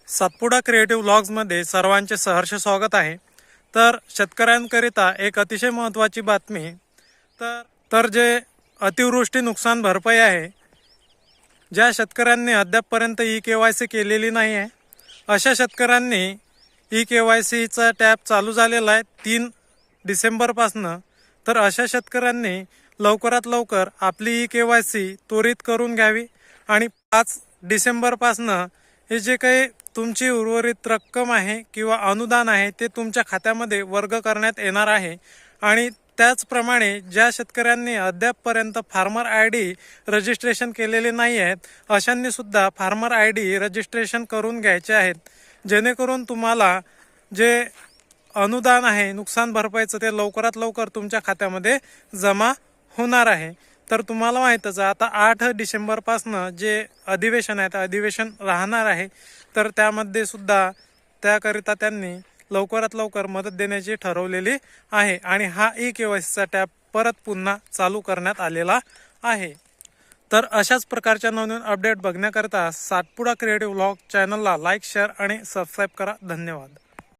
Satpura creative व्लॉग्समध्ये सर्वांचे सहर्ष स्वागत आहे। तर शेतकऱ्यांकरिता एक अतिशय महत्त्वाची बातमी तर जे अतिवृष्टी नुकसान भरपाई आहे, ज्या शेतकऱ्यांनी अद्यापपर्यंत ई-केवायसी केलेली नाही आहे अशा शेतकऱ्यांनी ई-केवायसीचा टॅब चालू झालेला आहे 3 डिसेंबरपासून। तर अशा शेतकऱ्यांनी लवकरात लवकर आपली ई-केवायसी त्वरित करून घ्यावी आणि 5 डिसेंबरपासून हे जे काही तुमची उर्वरित रक्कम आहे किंवा अनुदान आहे ते तुमच्या खात्यामध्ये वर्ग करण्यात येणार आहे। आणि त्याचप्रमाणे ज्या शेतकऱ्यांनी अद्यापपर्यंत फार्मर आयडी रजिस्ट्रेशन केलेले नाही आहेत अशांनी सुद्धा फार्मर आयडी रजिस्ट्रेशन करून घ्यायचे आहेत, जेणेकरून तुम्हाला जे अनुदान आहे नुकसान भरपाईचं ते लवकरात लवकर तुमच्या खात्यामध्ये जमा होणार आहे। तर तुम्हाला माहीतच आहे आता 8 डिसेंबरपासून जे अधिवेशन आहे ते अधिवेशन राहणार आहे, तर त्यामध्ये सुद्धा त्याकरिता त्यांनी लवकरात लवकर मदत देण्याची ठरवलेली आहे आणि हा ई-केवायसीचा टॅब परत पुन्हा चालू करण्यात आलेला आहे। तर अशाच प्रकारच्या नवीन अपडेट बघण्याकरता सातपुडा क्रिएटिव्ह व्लॉग चॅनलला लाईक, शेअर आणि सबस्क्राईब करा। धन्यवाद।